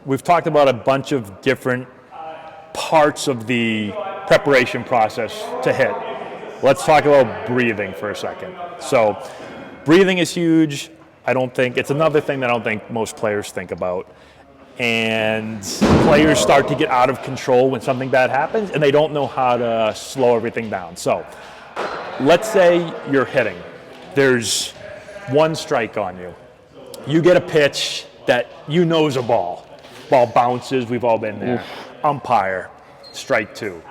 we've talked about a bunch of different parts of the preparation process to hit. Let's talk about breathing for a second. So breathing is huge. It's another thing that I don't think most players think about. And players start to get out of control when something bad happens, and they don't know how to slow everything down. So let's say you're hitting. There's one strike on you. You get a pitch that you know is a ball. Ball bounces, we've all been there. Umpire, strike two.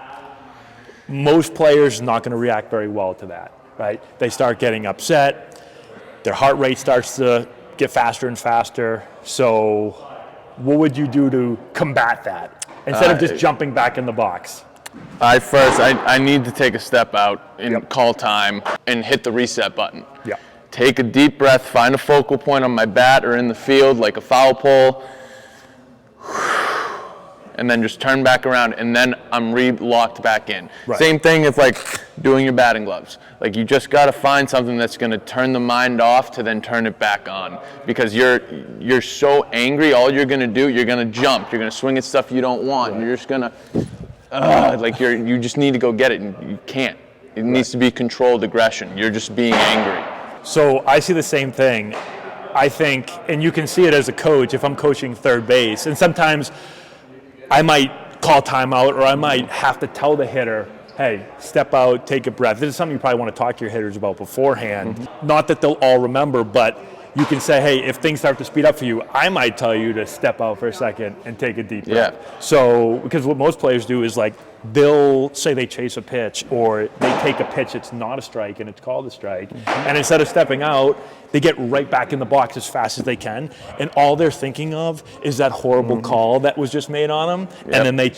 Most players are not going to react very well to that, right? They start getting upset. Their heart rate starts to get faster and faster. So what would you do to combat that instead of just jumping back in the box? I need to take a step out and call time and hit the reset button. Yeah. Take a deep breath, find a focal point on my bat or in the field, like a foul pole, and then just turn back around, and then I'm locked back in. Right. Same thing if like doing your batting gloves. Like you just got to find something that's going to turn the mind off to then turn it back on, because you're so angry. All you're going to do, you're going to jump, you're going to swing at stuff you don't want. Right. You're just going to you just need to go get it, and you can't. It needs to be controlled aggression. You're just being angry. So I see the same thing. I think, and you can see it as a coach, if I'm coaching third base, and sometimes I might call timeout, or I might have to tell the hitter, hey, step out, take a breath. This is something you probably want to talk to your hitters about beforehand. Mm-hmm. Not that they'll all remember, but you can say, hey, if things start to speed up for you, I might tell you to step out for a second and take a deep breath. Yeah. So, because what most players do is like, they'll say they chase a pitch, or they take a pitch that's not a strike and it's called a strike. Mm-hmm. And instead of stepping out, they get right back in the box as fast as they can. And all they're thinking of is that horrible call that was just made on them. Yep. And then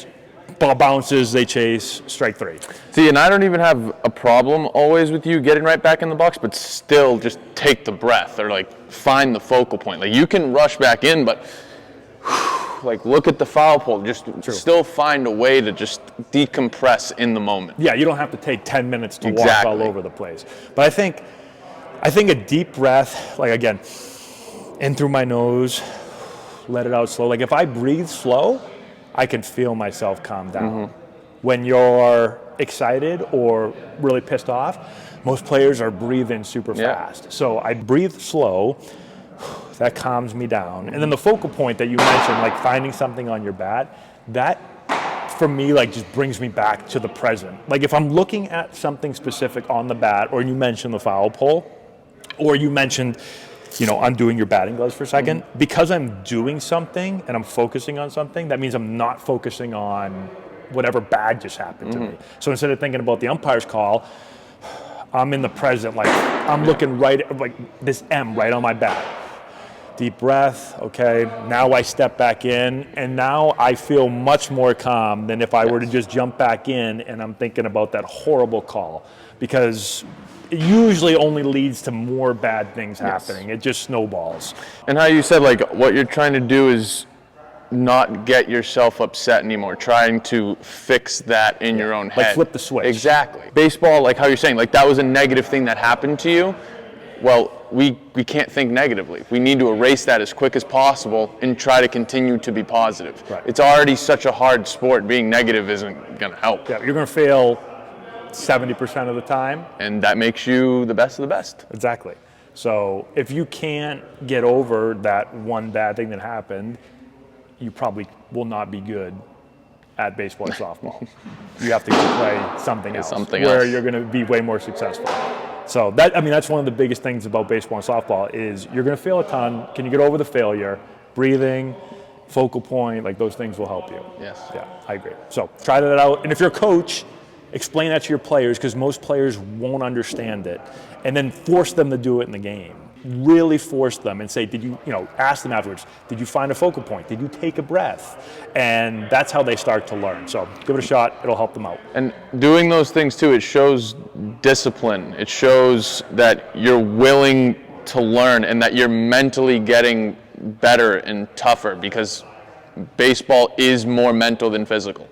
ball bounces, they chase, strike three. See, and I don't even have a problem always with you getting right back in the box, but still just take the breath, or like find the focal point. Like you can rush back in, but like look at the foul pole. Just still find a way to just decompress in the moment. Yeah, you don't have to take 10 minutes to walk all over the place. But I think a deep breath, like again, in through my nose, let it out slow. Like if I breathe slow, I can feel myself calm down. Mm-hmm. When you're excited or really pissed off, most players are breathing super fast. So I breathe slow, that calms me down. And then the focal point that you mentioned, like finding something on your bat, that for me like just brings me back to the present. Like if I'm looking at something specific on the bat, or you mentioned the foul pole, or you mentioned undoing your batting gloves for a second, because I'm doing something and I'm focusing on something, that means I'm not focusing on whatever bad just happened to me. So instead of thinking about the umpire's call, I'm in the present, like I'm looking right at like this M right on my bat. Deep breath, okay, now I step back in, and now I feel much more calm than if I were to just jump back in and I'm thinking about that horrible call, because it usually only leads to more bad things happening. It just snowballs. And how you said, like, what you're trying to do is not get yourself upset anymore, trying to fix that in your own head. Like flip the switch. Exactly. Baseball, like how you're saying, like that was a negative thing that happened to you. Well, we can't think negatively. We need to erase that as quick as possible and try to continue to be positive. Right. It's already such a hard sport. Being negative isn't going to help. Yeah, you're going to fail 70% of the time. And that makes you the best of the best. Exactly. So if you can't get over that one bad thing that happened, you probably will not be good at baseball or softball. You have to go play something else where you're going to be way more successful. So that's one of the biggest things about baseball and softball is you're going to fail a ton. Can you get over the failure? Breathing, focal point, like those things will help you. Yes. Yeah, I agree. So try that out. And if you're a coach, explain that to your players, because most players won't understand it. And then force them to do it in the game. Really force them and say, ask them afterwards, did you find a focal point? Did you take a breath? And that's how they start to learn. So give it a shot. It'll help them out. And doing those things too, it shows discipline. It shows that you're willing to learn and that you're mentally getting better and tougher, because baseball is more mental than physical.